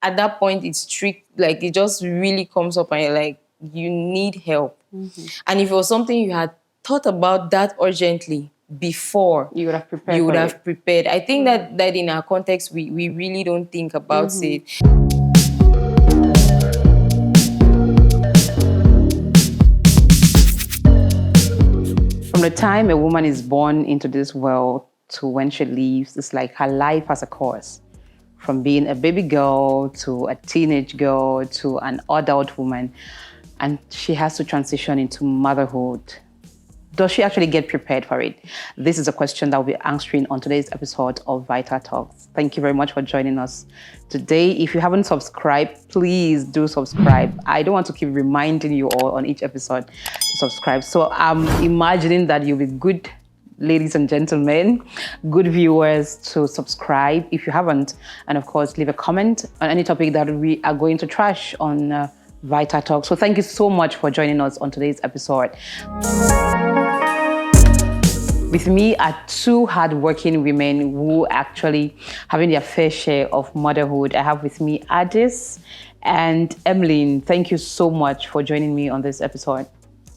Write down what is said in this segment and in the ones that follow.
at that point it's strict, like it just really comes up and you're like, you need help. And if it was something you had thought about that urgently before, You would have prepared. you would have prepared. I think that in our context, we really don't think about it. From the time a woman is born into this world to when she leaves, it's like her life has a course. From being a baby girl to a teenage girl to an adult woman. And she has to transition into motherhood. Does she actually get prepared for it? This is a question that we'll be answering on today's episode of Vital Talks. Thank you very much for joining us today. If you haven't subscribed, please do subscribe. I don't want to keep reminding you all on each episode to subscribe. So I'm imagining that you'll be good ladies and gentlemen, good viewers, to subscribe if you haven't. And of course, leave a comment on any topic that we are going to trash on Vital Talk. So thank you so much for joining us on today's episode. With me are two hardworking women who actually having their fair share of motherhood. I have with me Adies and Emeline. Thank you so much for joining me on this episode.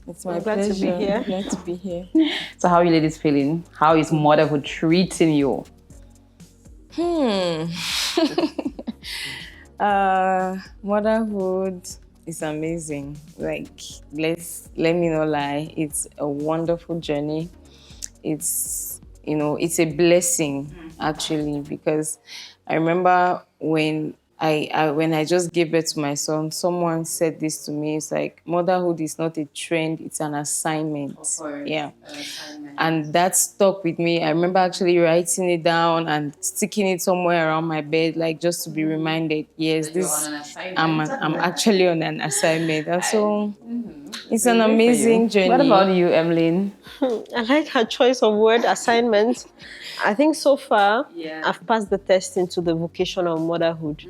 It's my pleasure. Glad to be here. Glad to be here. So how are you ladies feeling? How is motherhood treating you? Motherhood is amazing. Like, let me not lie. It's a wonderful journey. It's, it's a blessing actually, because I remember when I just gave birth to my son, someone said this to me. It's like, motherhood is not a trend, it's an assignment. Of course, yeah. an assignment. And that stuck with me. I remember actually writing it down and sticking it somewhere around my bed, like just to be reminded, yes, I'm actually on an assignment. And so it's an amazing journey. What about you, Emeline? I like her choice of word, assignment. I think so far, I've passed the test into the vocation of motherhood.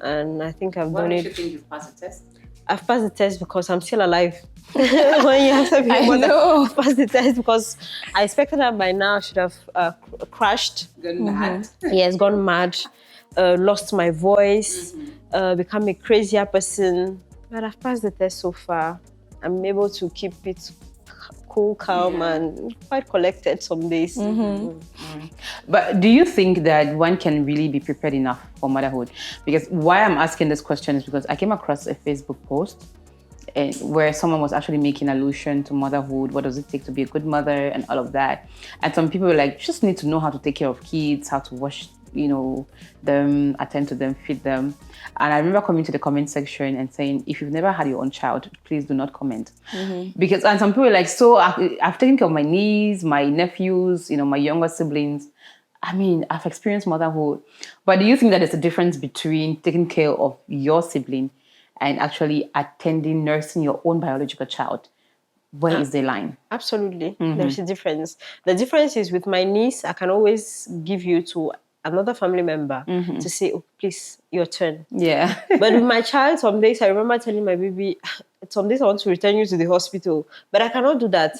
And I think I've done it. Why do you think you've passed the test? I've passed the test because I'm still alive. When you have to be I've passed the test because I expected that by now I should have crashed. Gone mad. Yes, gone mad. Lost my voice, become a crazier person. But I've passed the test so far. I'm able to keep it cool, calm, and quite collected some days. But do you think that one can really be prepared enough for motherhood? Because why I'm asking this question is because I came across a Facebook post where someone was actually making allusion to motherhood. What does it take to be a good mother and all of that? And some people were like, you just need to know how to take care of kids, how to wash them, attend to them, feed them. And I remember coming to the comment section and saying, if you've never had your own child, please do not comment. Because, and some people were like, so I've taken care of my niece, my nephews, my younger siblings. I mean, I've experienced motherhood. But do you think that there's a difference between taking care of your sibling and actually nursing your own biological child? Where is the line? Absolutely. There's a difference. The difference is with my niece, I can always give you to another family member to say, oh, please, your turn. Yeah. But with my child, some days I remember telling my baby, some days I want to return you to the hospital, but I cannot do that.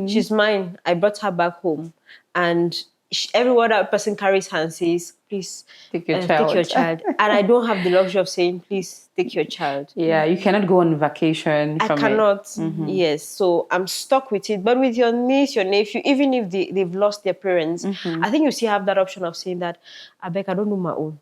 She's mine. I brought her back home. And every other person carries her and says, please, take your child. And I don't have the luxury of saying, please, take your child. Yeah, you cannot go on vacation from I cannot, yes. So I'm stuck with it. But with your niece, your nephew, even if they've lost their parents, I think you still have that option of saying that, I beg, I don't know my own.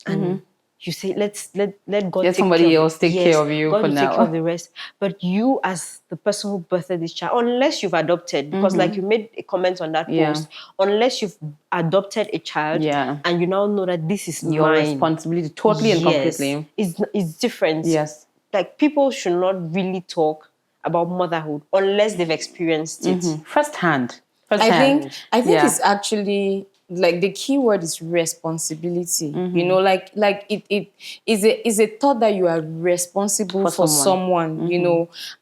And you say, let God take somebody else take care of you God for will now. take care of the rest. But you, as the person who birthed this child, unless you've adopted, because like you made a comment on that post, unless you've adopted a child and you now know that this is your mine, responsibility, totally and completely. It's different. Yes. Like, people should not really talk about motherhood unless they've experienced it. Firsthand. I think it's actually, like, the key word is responsibility. Like it is a thought that you are responsible for someone.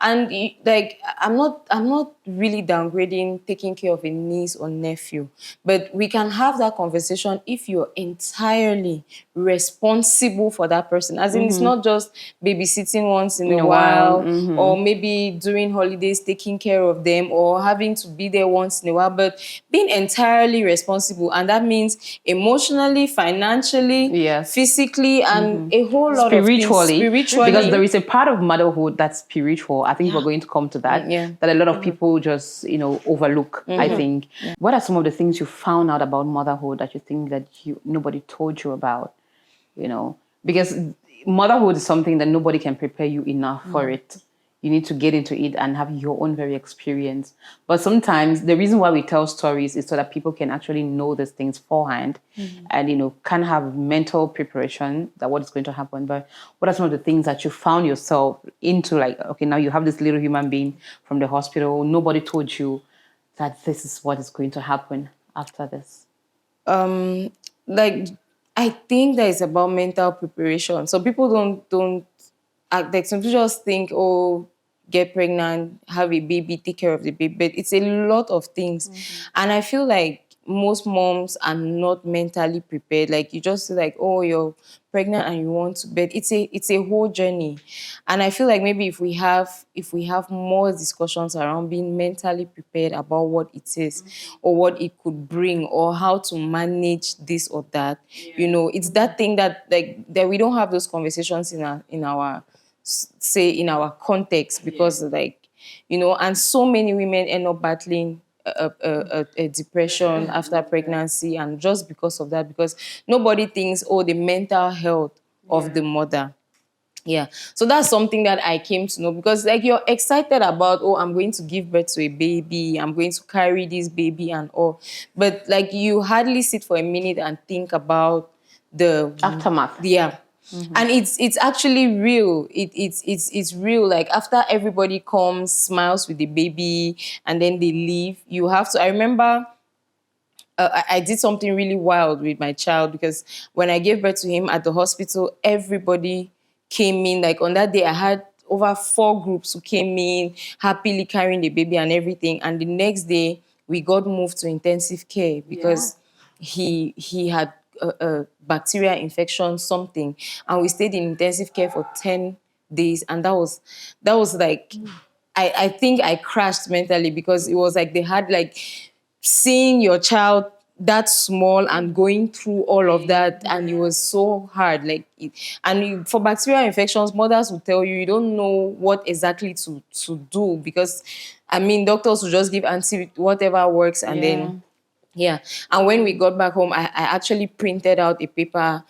And like I'm not really downgrading taking care of a niece or nephew, but we can have that conversation if you're entirely responsible for that person. As in, it's not just babysitting once in In a a while. while, or maybe during holidays taking care of them, or having to be there once in a while, but being entirely responsible. And that means emotionally, financially, Yes. physically, and a whole lot of things. Spiritually. Because there is a part of motherhood that's spiritual. I think we're going to come to that. Yeah. That a lot of people just, overlook, I think. What are some of the things you found out about motherhood that you think that nobody told you about? Because motherhood is something that nobody can prepare you enough for it. You need to get into it and have your own very experience. But sometimes the reason why we tell stories is so that people can actually know these things beforehand and, can have mental preparation that what is going to happen. But what are some of the things that you found yourself into, like, okay, now you have this little human being from the hospital. Nobody told you that this is what is going to happen after this. Like, I think that it's about mental preparation. So people don't act like, some people just think, oh, get pregnant, have a baby, take care of the baby. But it's a lot of things. And I feel like most moms are not mentally prepared. Like, you just feel like, oh, you're pregnant and you want to, but it's a whole journey. And I feel like maybe if we have more discussions around being mentally prepared about what it is, or what it could bring, or how to manage this or that, it's that thing that, like, that we don't have those conversations in our context, because and so many women end up battling a depression after pregnancy, and just because of that, because nobody thinks, oh, the mental health of the mother. Yeah. So that's something that I came to know, because, like, you're excited about, oh, I'm going to give birth to a baby, I'm going to carry this baby and all. But, like, you hardly sit for a minute and think about the Aftermath. Yeah. And it's actually real. It's real. Like, after everybody comes, smiles with the baby, and then they leave, you have to. I remember I did something really wild with my child, because when I gave birth to him at the hospital, everybody came in. Like, on that day, I had over 4 groups who came in, happily carrying the baby and everything. And the next day, we got moved to intensive care, because he had a bacterial infection, something, and we stayed in intensive care for 10 days. And that was like, I think I crashed mentally, because it was like, they had, like, seeing your child that small and going through all of that, and it was so hard. Like, for bacterial infections, mothers will tell you don't know what exactly to do, because doctors will just give whatever works, and then and when we got back home, I actually printed out a paper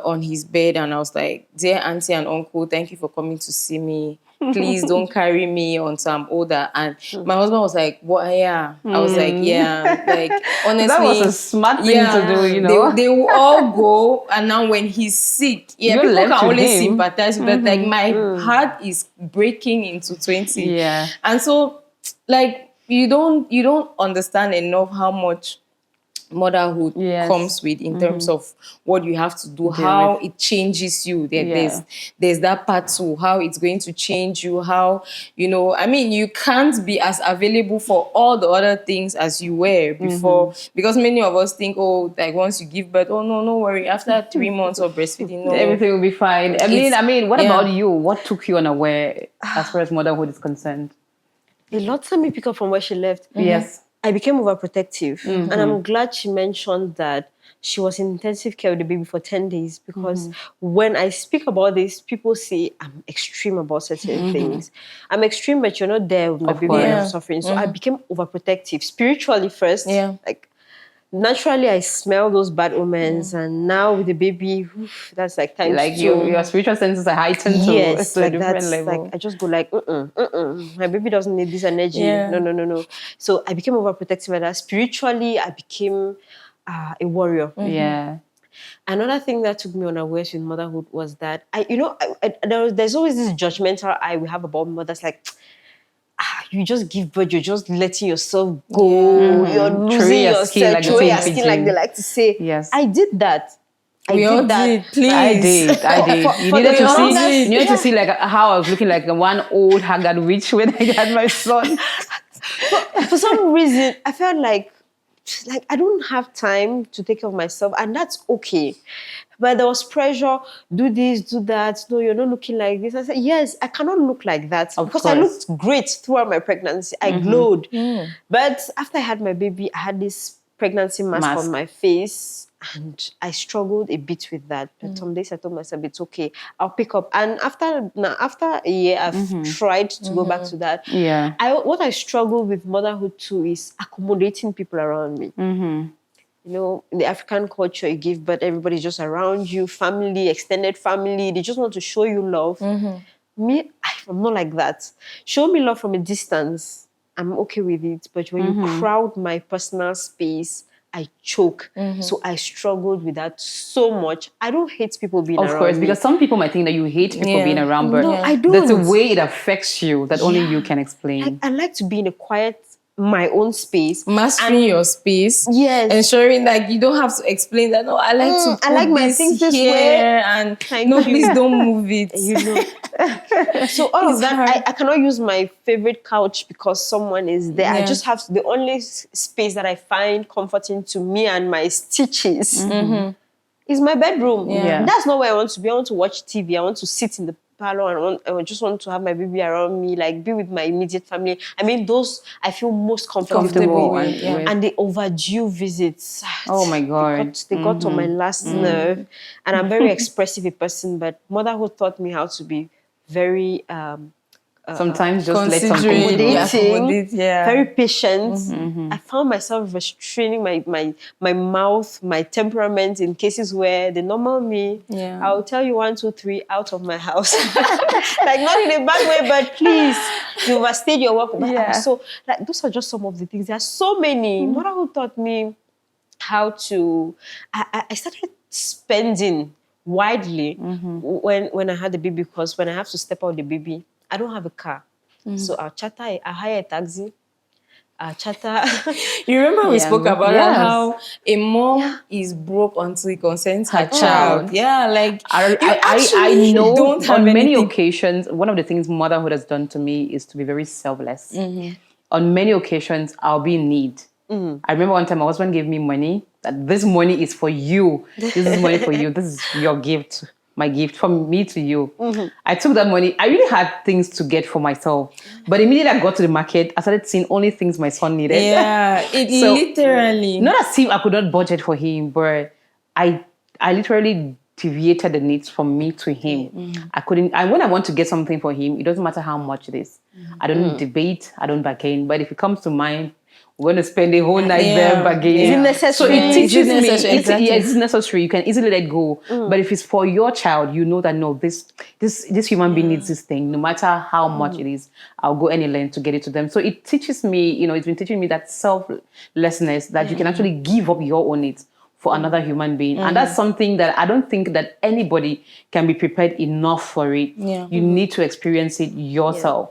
on his bed, and I was like, dear auntie and uncle, thank you for coming to see me. Please don't carry me until I'm older. And my husband was like, what? Yeah. I was like, yeah. Like, honestly, that was a smart thing to do, They will all go, and now when he's sick, people can only sympathize, but like, my heart is breaking into 20. Yeah. And so, like, you don't understand enough how much motherhood comes with, in terms of what you have to do, how it changes you. There's that part too, how it's going to change you, how, you can't be as available for all the other things as you were before, because many of us think, oh, like, once you give birth, oh, no worry, after 3 months of breastfeeding, no, everything will be fine. What about you? What took you unaware as far as motherhood is concerned? A lot of me pick up from where she left. Yes. I became overprotective. And I'm glad she mentioned that she was in intensive care with the baby for 10 days, because when I speak about this, people say I'm extreme about certain things. I'm extreme, but you're not there with my baby and I'm suffering. So I became overprotective, spiritually first. Like, naturally, I smell those bad omens, and now with the baby, that's like times like 2. Your spiritual senses are heightened to a different level. Like, I just go like, my baby doesn't need this energy. No. So I became overprotective, and that spiritually, I became a warrior. Yeah. Another thing that took me unawares with motherhood was that there's always this judgmental eye we have about mothers, like, you just give birth, you're just letting yourself go, you're losing yourself, throw your skin, like they like to say. Yes. I did that. We all did, please. I did. You needed to see like how I was looking like one old haggard witch when I had my son. For some reason, I felt like I don't have time to take care of myself, and that's okay. But there was pressure, do this, do that. No, you're not looking like this. I said, yes, I cannot look like that Of because I course. looked great throughout my pregnancy. I glowed. But after I had my baby, I had this pregnancy mask on my face, and I struggled a bit with that. But some days I told myself, it's okay, I'll pick up. And after a year, I've tried to go back to that. Yeah. What I struggle with motherhood too is accommodating people around me. You know, in the African culture, you give birth, everybody's just around you, family, extended family, they just want to show you love. Me, I'm not like that. Show me love from a distance, I'm okay with it. But when you crowd my personal space, I choke. So I struggled with that so much. I don't hate people being around Of course, me. because some people might think that you hate people being around, but No, I there's a don't. way it affects you that only you can explain. I like to be in a quiet, my own space. Mastering your space. Yes. Ensuring that you don't have to explain that, no, I like to put I like my this things this here way. and Thank no, you. please don't move it. You know. So all of that, I cannot use my favorite couch because someone is there. I just have the only space that I find comforting to me and my stitches is my bedroom. Yeah. That's not where I want to be. I want to watch TV. I want to sit in the parlor and I just want to have my baby around me, like be with my immediate family. I mean, those I feel most comfortable with. And the overdue visits. Oh my God. They got on my last nerve. And I'm very expressive a person, but motherhood taught me how to be very Sometimes just let something accommodating, go. very patient. I found myself restraining my mouth, my temperament in cases where the normal me, I'll tell you 1, 2, 3 out of my house. Like not in a bad way, but please, you overstayed your work. So like those are just some of the things. There are so many. Motherhood taught me how to. I started spending widely when I had the baby, because when I have to step out the baby, I don't have a car. So I'll hire a taxi. I'll charter. You remember we spoke about how a mom is broke until he consents her child. Yeah, like I know don't have on many anything. occasions, one of the things motherhood has done to me is to be very selfless. On many occasions, I'll be in need. I remember one time my husband gave me money, that this money is for you. This is money for you. This is your gift, my gift from me to you. I took that money. I really had things to get for myself. But immediately I got to the market, I started seeing only things my son needed. Yeah, so, literally. Not as if I could not budget for him, but I literally deviated the needs from me to him. I couldn't, and when I want to get something for him, it doesn't matter how much it is. I don't debate, I don't bargain. But if it comes to mind, we're going to spend a whole night there bargaining. Is it necessary? So it teaches me, Exactly. it's necessary. You can easily let go. But if it's for your child, you know that no, this human being needs this thing. No matter how much it is, I'll go any length to get it to them. So it teaches me, it's been teaching me that selflessness, that you can actually give up your own needs for another human being. And that's something that I don't think that anybody can be prepared enough for it. You need to experience it yourself.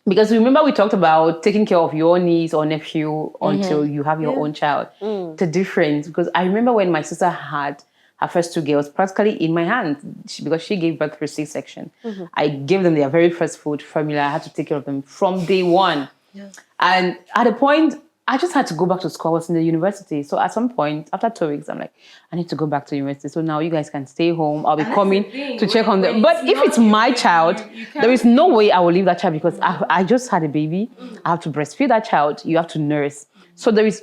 Because remember we talked about taking care of your niece or nephew until you have your own child. The difference, because I remember when my sister had her first 2 girls practically in my hand, because she gave birth through C-section. I gave them their very first food formula. I had to take care of them from day one. And at a point, I just had to go back to school. I was in the university. So at some point, after 2 weeks, I'm like, I need to go back to university. So now you guys can stay home. I'll be coming to check on them. But if it's my child, there is no way I will leave that child, because I just had a baby. I have to breastfeed that child. You have to nurse. So there's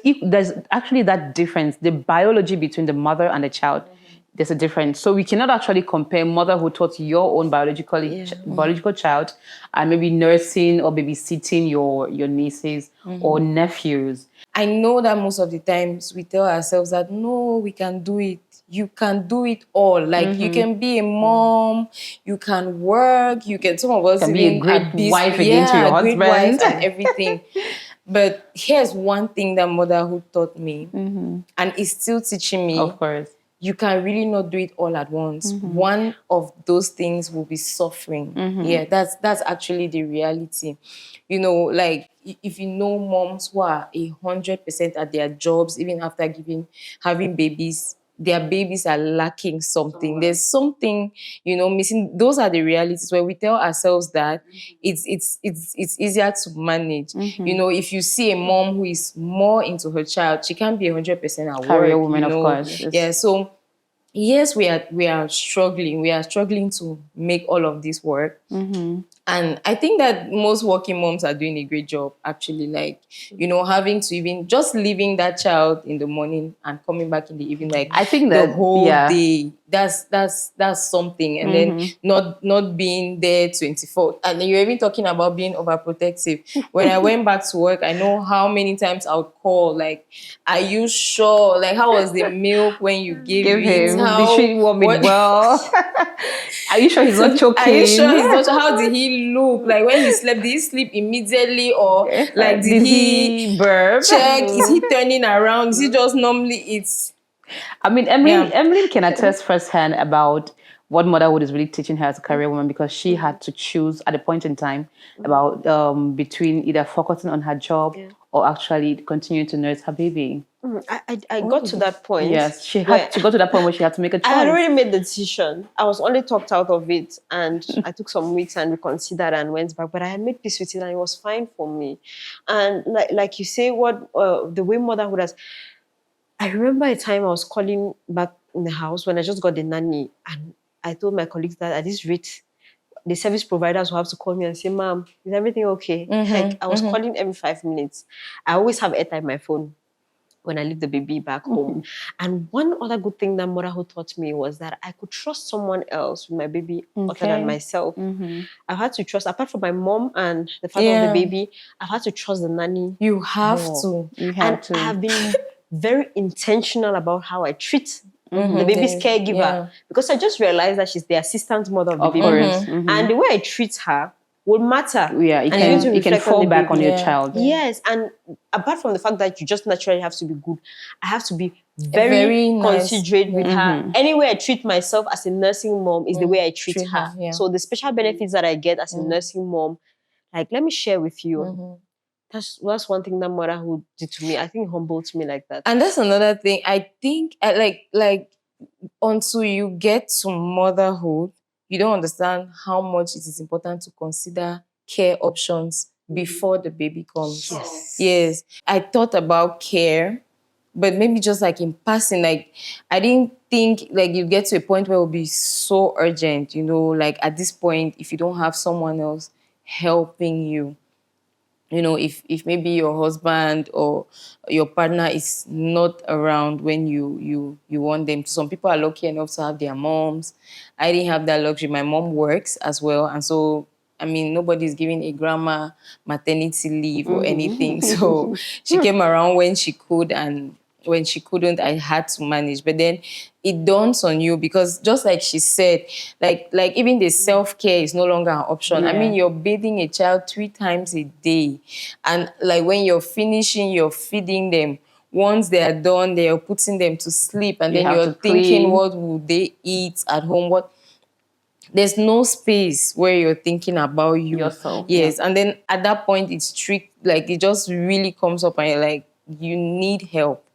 actually that difference, the biology between the mother and the child. There's a difference. So we cannot actually compare motherhood towards your own biological child and maybe nursing or babysitting your nieces or nephews. I know that most of the times we tell ourselves that, no, we can do it. You can do it all. Like you can be a mom, you can work, some of us can be a great wife again to your husband. Great wife and everything. But here's one thing that motherhood taught me, and is still teaching me. Of course. You can really not do it all at once. One of those things will be suffering. Yeah, that's actually the reality. Like if you know moms who are 100% at their jobs, even after having babies, their babies are lacking something. There's something, missing. Those are the realities where we tell ourselves that it's easier to manage. If you see a mom who is more into her child, she can't be 100% at Career work. woman, of course. Yeah. So yes, we are struggling. We are struggling to make all of this work. And I think that most working moms are doing a great job, actually. Like, having to even just leaving that child in the morning and coming back in the evening, like I think the that, whole yeah. day. That's something. And then not being there 24. And then you're even talking about being overprotective. When I went back to work, I know how many times I would call, like, are you sure? Like, how was the milk when you gave Give it? him. How, Did she warm what- it well? Are you sure he's not choking? Are you sure he's not? How did he look? Like when he slept, did he sleep immediately, or like did he burp? check? Is he turning around? Is he just normally it's? I mean, Emeline, Yeah. Emeline can attest firsthand about what motherhood is really teaching her as a career woman, because she had to choose at a point in time about between either focusing on her job or actually continuing to nurse her baby. I got to that point. Yes, she where had to go to that point where she had to make a choice. I had already made the decision. I was only talked out of it, and I took some weeks and reconsidered and went back. But I had made peace with it, and it was fine for me. And like you say, what the way motherhood has. I remember a time I was calling back in the house when I just got the nanny, and I told my colleagues that at this rate, the service providers will have to call me and say, "Ma'am, is everything okay?" Heck, I was calling every 5 minutes. I always have airtime on my phone when I leave the baby back home. And one other good thing that motherhood taught me was that I could trust someone else with my baby other than myself. I've had to trust, apart from my mom and the father of the baby, I've had to trust the nanny. You have more. to. You have to. I have been very intentional about how I treat the baby's caregiver, because I just realized that she's the assistant mother of the baby. Course. And the way I treat her will matter. Yeah, and it's going to you can reflect on fall the back on baby. your child. Yes, and apart from the fact that you just naturally have to be good, I have to be very nice. considerate with her. Any way I treat myself as a nursing mom is the way I treat her. Yeah. So the special benefits that I get as a nursing mom, like, let me share with you. That's one thing that motherhood did to me. I think it humbled me like that. And that's another thing. I think like until you get to motherhood, you don't understand how much it is important to consider care options before the baby comes. Yes. I thought about care, but maybe just like in passing, like I didn't think like you get to a point where it will be so urgent, like at this point, if you don't have someone else helping you, if maybe your husband or your partner is not around when you want them to. Some people are lucky enough to have their moms. I didn't have that luxury. My mom works as well. And so, I mean, nobody's giving a grandma maternity leave or anything. So she came around when she could, and when she couldn't, I had to manage. But then it dawns on you, because just like she said, like even the self-care is no longer an option. I mean, you're bathing a child 3 times a day. And like when you're finishing, you're feeding them. Once they are done, they are putting them to sleep. And then you're thinking, what would they eat at home? There's no space where you're thinking about you. Yourself. Yes. And then at that point, it's strict. Like it just really comes up and you're like, you need help.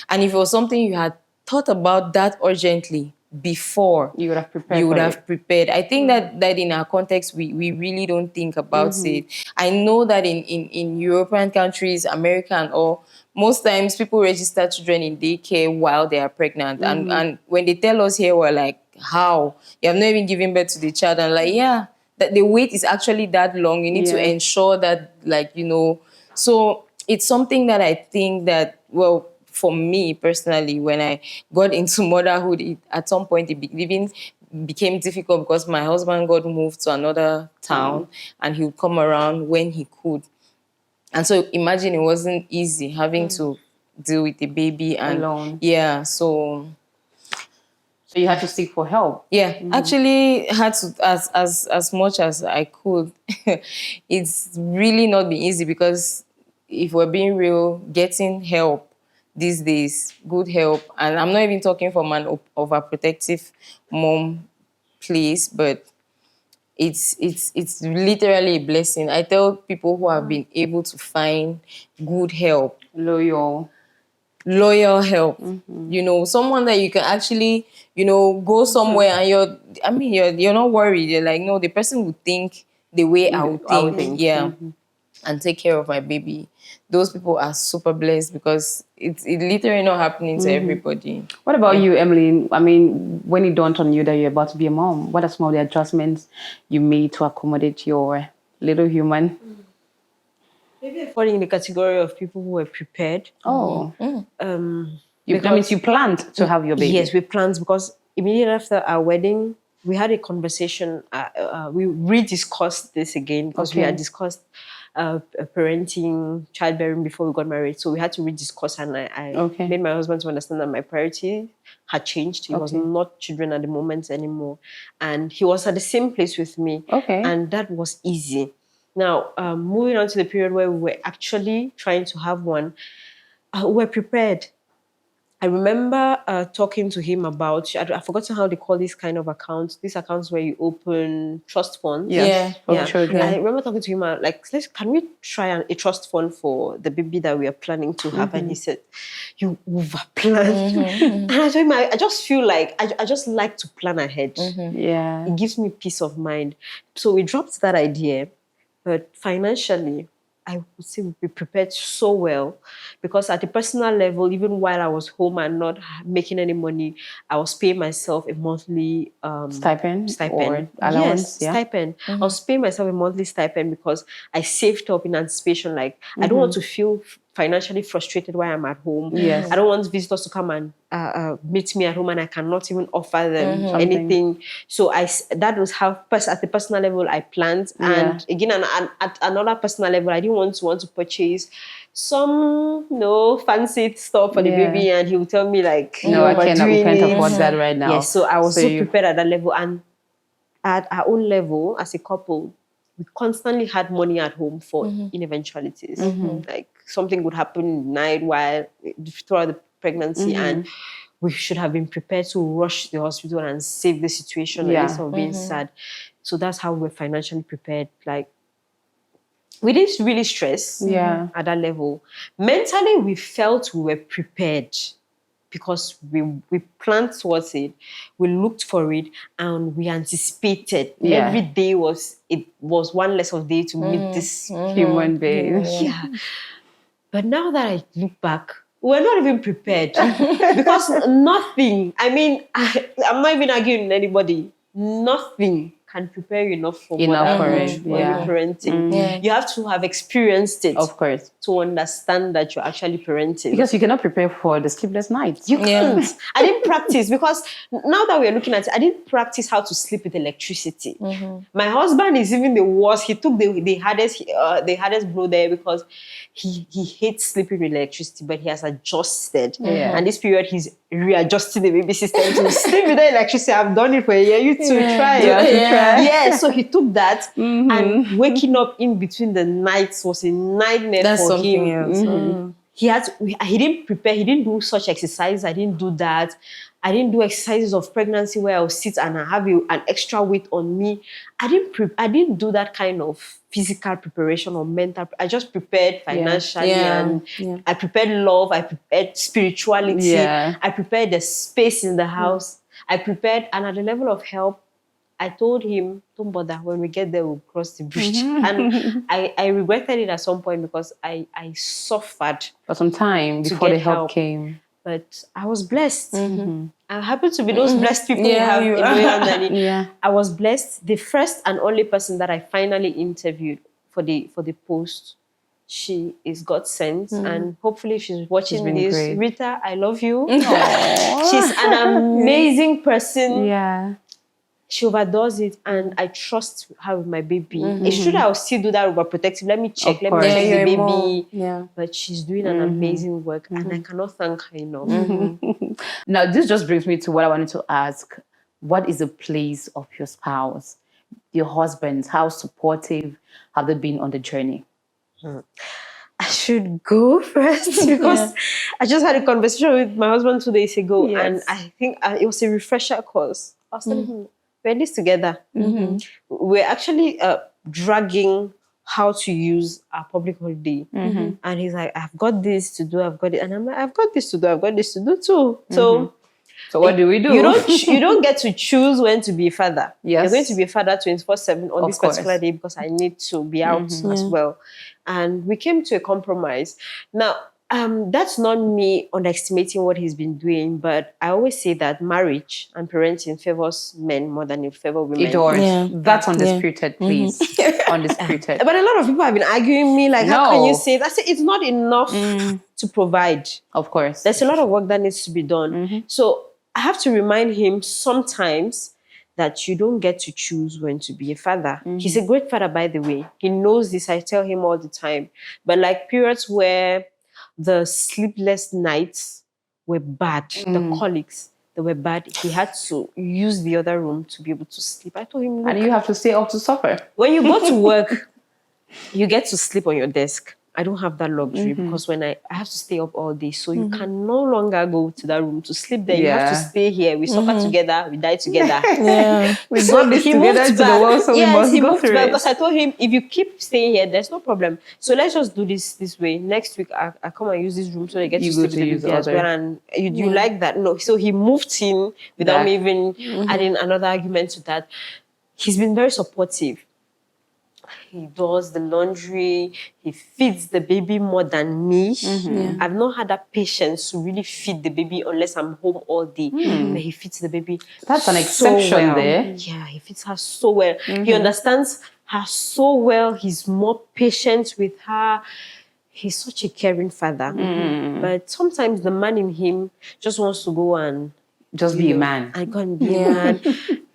And if it was something you had thought about that urgently before, you would have prepared. You would have prepared. I think that in our context, we really don't think about it. I know that in European countries, America and all, most times people register children in daycare while they are pregnant. And when they tell us here, we're like, how? You have not even given birth to the child. And like, yeah, that the wait is actually that long. You need to ensure that, so it's something that I think that, well, for me personally, when I got into motherhood, at some point it became difficult because my husband got moved to another town and he would come around when he could. And so imagine it wasn't easy having to deal with the baby and alone. Yeah, so you had to seek for help. Yeah, actually had to as much as I could. It's really not been easy, because if we're being real, getting help these days, good help, and I'm not even talking from an overprotective mom place, but it's literally a blessing. I tell people who have been able to find good help, loyal loyal help. You know, someone that you can actually, you know, go somewhere and you're not worried. You're like, no, the person would think the way I would think. Yeah. And take care of my baby. Those people are super blessed because it's literally not happening to everybody. What about you, Emily? I mean, when it dawned on you that you're about to be a mom, what are some of the adjustments you made to accommodate your little human? Maybe I fall in the category of people who were prepared. Oh. That means you planned to have your baby. Yes, we planned because immediately after our wedding, we had a conversation. We rediscussed this again because we had discussed parenting, childbearing before we got married. So we had to rediscuss, and I made my husband to understand that my priority had changed. It was not children at the moment anymore. And he was at the same place with me. And that was easy. Now, moving on to the period where we were actually trying to have one, we were prepared. I remember talking to him about, I've forgotten how they call this kind of accounts, these accounts where you open trust funds. For children. I remember talking to him, can we try a trust fund for the baby that we are planning to have? And he said, you over-planned. And I told him, I just feel like, I just like to plan ahead. Yeah. It gives me peace of mind. So we dropped that idea, but financially, I would say we prepared so well because at a personal level, even while I was home and not making any money, I was paying myself a monthly stipend or allowance. Yes, stipend. I was paying myself a monthly stipend because I saved up in anticipation. Like, I don't want to feel financially frustrated while I'm at home. Yes. I don't want visitors to come and meet me at home and I cannot even offer them anything. So that was how, at the personal level, I planned. And again, at another personal level, I didn't want to purchase some fancy stuff for the baby, and he would tell me like, no, we can't afford that right now. Yes, so I was so prepared at that level. And at our own level, as a couple, we constantly had money at home for in eventualities. Like something would happen in the night while throughout the pregnancy, and we should have been prepared to rush to the hospital and save the situation instead of being sad. So that's how we're financially prepared. Like, we didn't really stress at that level. Mentally, we felt we were prepared because we planned towards it, we looked for it, and we anticipated. Every day was one less of day to meet this human being. But now that I look back, we're not even prepared because nothing. I mean, I'm not even arguing with anybody. Nothing can prepare you enough for motherhood when you're parenting. You have to have experienced it, of course, to understand that you're actually parenting. Because you cannot prepare for the sleepless nights. You can't. I didn't practice because now that we're looking at it, I didn't practice how to sleep with electricity. My husband is even the worst. He took the hardest blow there because he hates sleeping with electricity, but he has adjusted. And this period he's readjusting the baby system to sleep with the electricity. I've done it for a year. You too, try. Yeah, so he took that, and waking up in between the nights was a nightmare for him. He didn't prepare. He didn't do such exercise. I didn't do that. I didn't do exercises of pregnancy where I'll sit and I have an extra weight on me. I didn't do that kind of physical preparation or mental. I just prepared financially, and I prepared love. I prepared spirituality. I prepared the space in the house. I prepared, and at the level of help, I told him, don't bother, when we get there, we'll cross the bridge. And I regretted it at some point because I suffered for some time before the help came. But I was blessed. I happen to be those blessed people who have I was blessed. The first and only person that I finally interviewed for the post, she is God sent, and hopefully she's watching this. Great. Rita, I love you. She's an amazing person. She overdoes it, and I trust her with my baby. It's true that I'll still do that overprotective. Let me check. Let me check the baby. But she's doing an amazing work, and I cannot thank her enough. Now, this just brings me to what I wanted to ask. What is the place of your spouse, your husband? How supportive have they been on the journey? I should go first because I just had a conversation with my husband 2 days ago, and I think it was a refresher course. I was telling him, we're in this together. We're actually dragging how to use our public holiday. And he's like, I've got this to do, I've got it. And I'm like, I've got this to do, I've got this to do too. So what do we do? You don't get to choose when to be a father. Yes. You're going to be a father 24/7 on Of this course. particular day because I need to be out as well. And we came to a compromise. Now, that's not me underestimating what he's been doing, but I always say that marriage and parenting favors men more than it favors women. It does. Yeah. That's undisputed, please. Undisputed. But a lot of people have been arguing me, like, how can you say that? I say it's not enough to provide. Of course. There's a lot of work that needs to be done. So I have to remind him sometimes that you don't get to choose when to be a father. He's a great father, by the way. He knows this. I tell him all the time. But like periods where the sleepless nights were bad, the colics, they were bad. He had to use the other room to be able to sleep. I told him, look, And you have to stay up to suffer. when you go to work, you get to sleep on your desk. I don't have that luxury because when I have to stay up all day, so you can no longer go to that room to sleep there. You have to stay here. We suffer together, we die together. We brought this together to the world, so we must he go moved through back it. because I told him, if you keep staying here, there's no problem. So let's just do this way. Next week, I come and use this room so they get You to go sleep to with the use baby as other. well. And you like that? No. So he moved in without Back. me even adding another argument to that. He's been very supportive. He does the laundry. He feeds the baby more than me. I've not had that patience to really feed the baby unless I'm home all day. But he feeds the baby. That's an so exception well. there. Yeah, he feeds her so well. He understands her so well. He's more patient with her. He's such a caring father. But sometimes the man in him just wants to go and Just be a man. I go and be a man.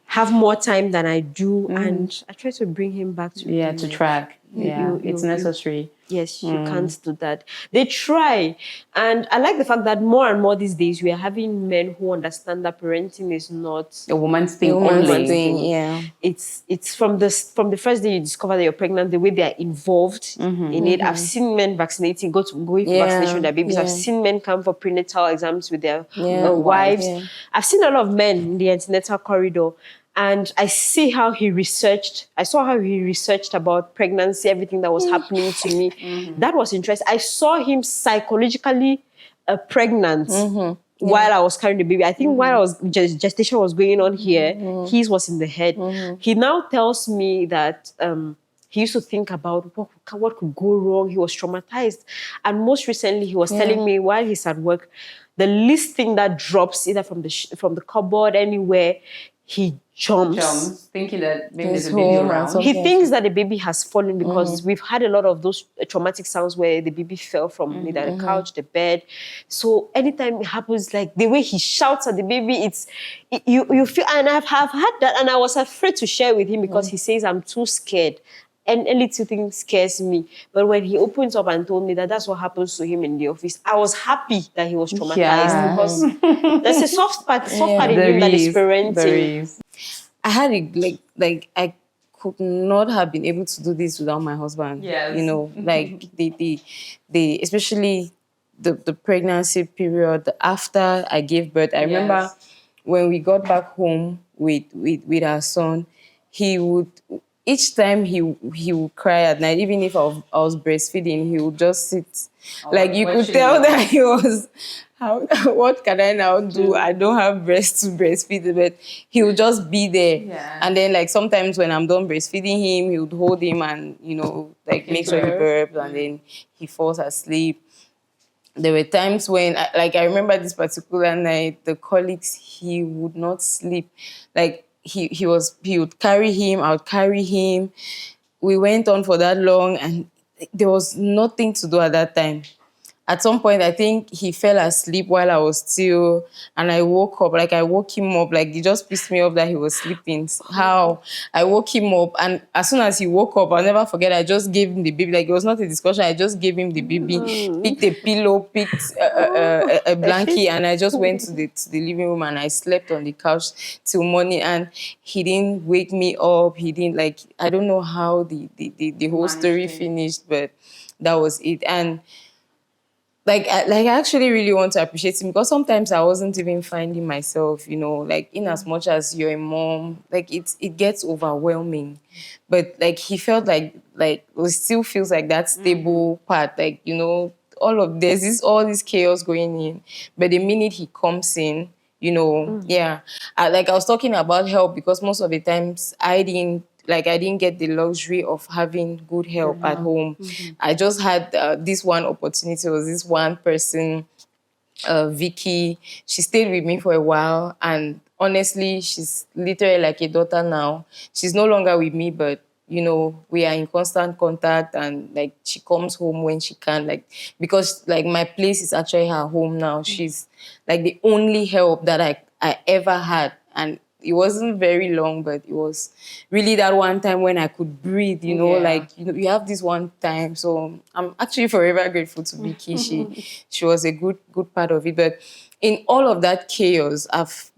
Have more time than I do, and I try to bring him back to To track. It's necessary. Yes, you can't do that. They try, and I like the fact that more and more these days we are having men who understand that parenting is not A woman's thing Woman's only. thing, yeah. It's from the first day you discover that you're pregnant, the way they are involved in it. I've seen men vaccinating, going for vaccination with their babies. I've seen men come for prenatal exams with their wives. Yeah. I've seen a lot of men in the antenatal corridor. And I see how he researched. I saw how he researched about pregnancy, everything that was happening to me. That was interesting. I saw him psychologically pregnant while I was carrying the baby. I think while I was gestation was going on here, his was in the head. He now tells me that he used to think about what could go wrong. He was traumatized. And most recently, he was telling me while he's at work, the least thing that drops either from the cupboard, anywhere, he jumps. Thinking that maybe There's there's a baby home and around. something. He thinks that the baby has fallen because we've had a lot of those traumatic sounds where the baby fell from either the couch, the bed. So anytime it happens, like the way he shouts at the baby, you feel, and I've had that, and I was afraid to share with him because he says I'm too scared. And a little thing scares me. But when he opens up and told me that that's what happens to him in the office, I was happy that he was traumatized because there's a soft part in him that is parenting. There is. I had it like I could not have been able to do this without my husband. Yes. You know, like the especially the pregnancy period after I gave birth. I remember when we got back home with our son, he would each time he would cry at night, even if I was breastfeeding, he would just sit. Like you could tell that he was, what can I now do? I don't have breasts to breastfeed, but he would just be there. Yeah. And then like sometimes when I'm done breastfeeding him, he would hold him and, like make sure he burps and then he falls asleep. There were times when, I remember this particular night, the colleagues, he would not sleep. Like, he would carry him, I would carry him. We went on for that long and there was nothing to do at that time. At some point, I think he fell asleep while I was still, and I woke up, I woke him up, it just pissed me off that he was sleeping. How? I woke him up, and as soon as he woke up, I'll never forget, I just gave him the baby. It was not a discussion, I just gave him the baby, picked a pillow, picked a blanket, and I just went to the living room, and I slept on the couch till morning, and he didn't wake me up, he didn't, I don't know how the whole story finished, but that was it. And I actually really want to appreciate him, because sometimes I wasn't even finding myself, like, in as much as you're a mom, like it gets overwhelming. But like he felt like it still feels like that stable part, like, all this chaos going in. But the minute he comes in, yeah. Like I was talking about help, because most of the times I didn't get the luxury of having good help at home. I just had this one opportunity. It was this one person, Vicky. She stayed with me for a while, and honestly, she's literally like a daughter now. She's no longer with me, but we are in constant contact, and like she comes home when she can, like, because like my place is actually her home now. She's like the only help that I ever had, and it wasn't very long, but it was really that one time when I could breathe, like, you have this one time. So I'm actually forever grateful to Vicky. She was a good part of it. But in all of that chaos, I've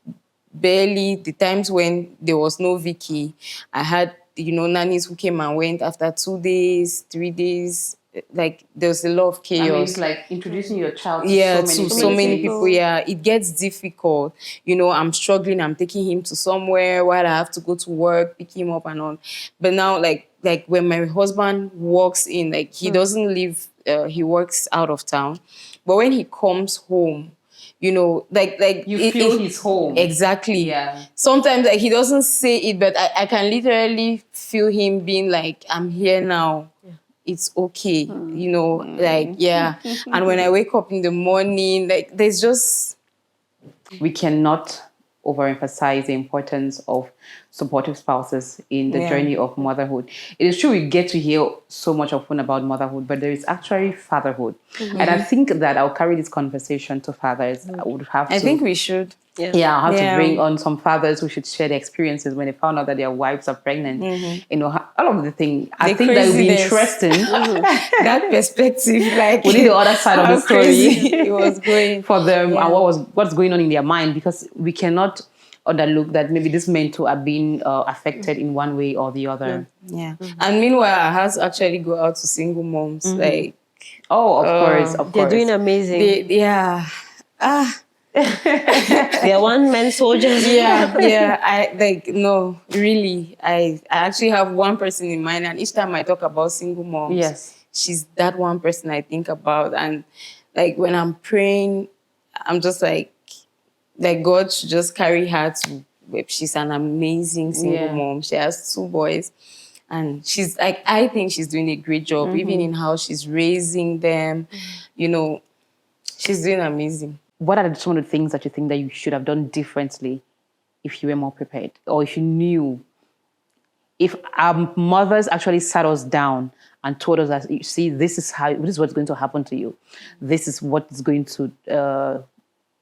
barely, the times when there was no Vicky, I had, nannies who came and went after 2 days, 3 days. Like there was a lot of chaos. I mean, it's like introducing your child to Yeah, so many to places. so many people. Yeah, it gets difficult. I'm struggling. I'm taking him to somewhere while I have to go to work, pick him up and on. But now, like when my husband walks in, like he doesn't live. He works out of town, but when he comes home, like You feel his home. Exactly. Yeah. Sometimes like he doesn't say it, but I can literally feel him being like, "I'm here now. It's okay," like, yeah. And when I wake up in the morning, like there's just, We cannot overemphasize the importance of supportive spouses in the journey of motherhood. It is true we get to hear so much often about motherhood, but there is actually fatherhood. And I think that I'll carry this conversation to fathers. I think we should. Yeah, I'll have to bring on some fathers who should share their experiences when they found out that their wives are pregnant. All of the things. I think that would be interesting. That perspective, like we need the other side of the story. It was going for them, and what's going on in their mind, because we cannot overlook that maybe these men too are being affected in one way or the other. Yeah. And meanwhile, I had to actually go out to single moms. Like, of course, they're doing amazing. They're one-man soldiers. Yeah. No, really. I actually have one person in mind, and each time I talk about single moms, she's that one person I think about. And like when I'm praying, I'm just like God should just carry her to. She's an amazing single mom. She has 2 boys. And she's like, I think she's doing a great job, even in how she's raising them. She's doing amazing. What are some of the things that you think that you should have done differently if you were more prepared, or if you knew, if our mothers actually sat us down and told us that, you see, this is what's going to happen to you. This is what is going to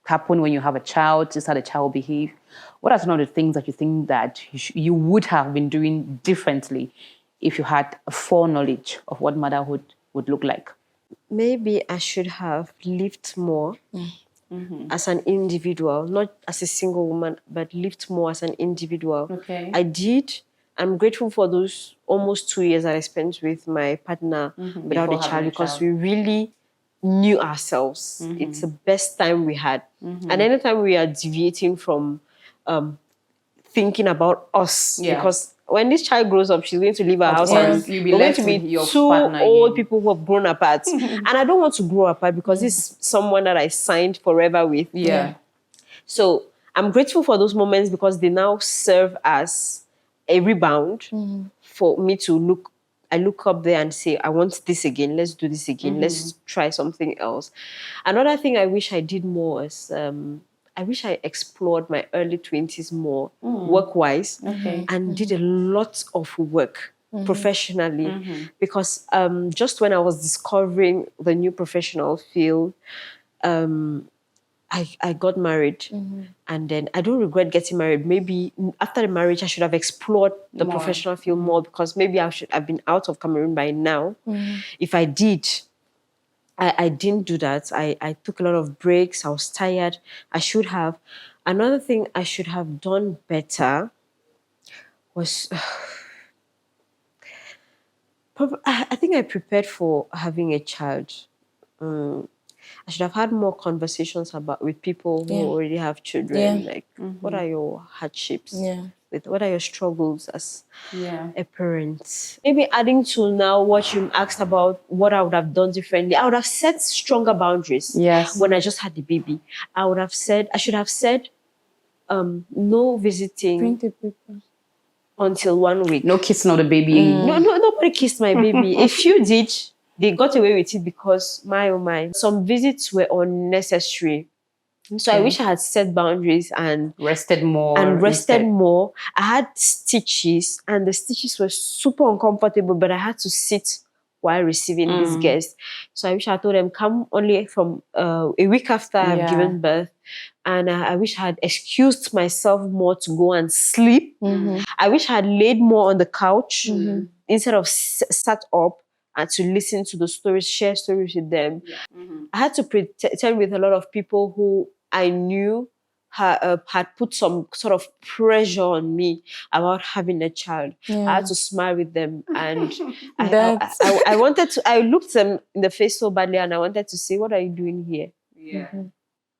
happen when you have a child. This is how the child will behave. What are some of the things that you think that you would have been doing differently if you had a foreknowledge of what motherhood would look like? Maybe I should have lived more as an individual, not as a single woman, but lived more as an individual. Okay. I did. I'm grateful for those almost 2 years that I spent with my partner without a child, because we really knew ourselves. It's the best time we had. And anytime we are deviating from thinking about us, because when this child grows up, she's going to leave our house and we're going to be 2 old people who have grown apart. And I don't want to grow apart, because it's someone that I signed forever with. So I'm grateful for those moments, because they now serve as a rebound for me to look up there and say, I want this again. Let's do this again. Let's try something else. Another thing I wish I did more is I wish I explored my early 20s more work-wise and did a lot of work professionally, because just when I was discovering the new professional field, I got married, and then I don't regret getting married. Maybe after the marriage, I should have explored the professional field more, because maybe I should have been out of Cameroon by now. If I did, I didn't do that. I took a lot of breaks. I was tired. I should have. Another thing I should have done better was, I think I prepared for having a child. I should have had more conversations with people who already have children. Like, what are your hardships? What are your struggles as a parent? Maybe adding to now what you asked about what I would have done differently. I would have set stronger boundaries. Yes. When I just had the baby, I should have said, no visiting until 1 week. No kissing of the baby. No, nobody kissed my baby. If you did, they got away with it because my. Some visits were unnecessary. So I wish I had set boundaries and rested more. I had stitches, and the stitches were super uncomfortable, but I had to sit while receiving these guests. So I wish I told them, come only from a week after I've given birth. And I wish I had excused myself more to go and sleep. I wish I had laid more on the couch instead of sat up and to listen to the stories, share stories with them. I had to pretend with a lot of people who I knew had put some sort of pressure on me about having a child. I had to smile with them, and I wanted to. I looked them in the face so badly, and I wanted to say, "What are you doing here?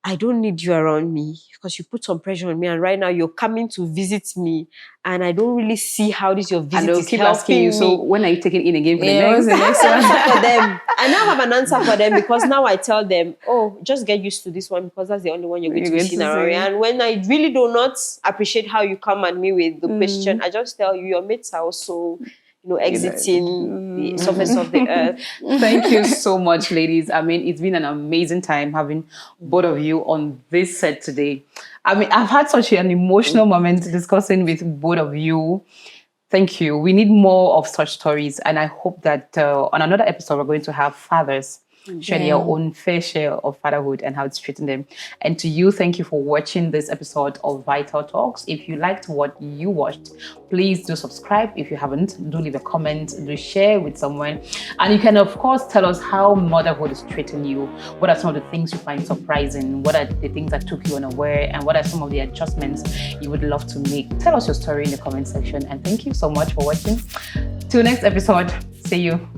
I don't need you around me because you put some pressure on me, and right now you're coming to visit me, and I don't really see how this your visit is keep helping asking you, me." So when are you taking in again for the next? For them. I now have an answer for them because now I tell them, oh, just get used to this one because that's the only one you're going to be seeing around. And when I really do not appreciate how you come at me with the question, I just tell you, your mates are also, exiting the surface of the earth. Thank you so much, ladies. I mean, it's been an amazing time having both of you on this set today. I mean, I've had such an emotional moment discussing with both of you. Thank you. We need more of such stories. And I hope that on another episode, we're going to have fathers share their own fair share of fatherhood and how it's treating them. And to you, thank you for watching this episode of Vital Talks. If you liked what you watched, please do subscribe. If you haven't, do leave a comment, do share with someone. And you can, of course, tell us how motherhood is treating you. What are some of the things you find surprising? What are the things that took you unaware? And what are some of the adjustments you would love to make? Tell us your story in the comment section. And thank you so much for watching. Till next episode. See you.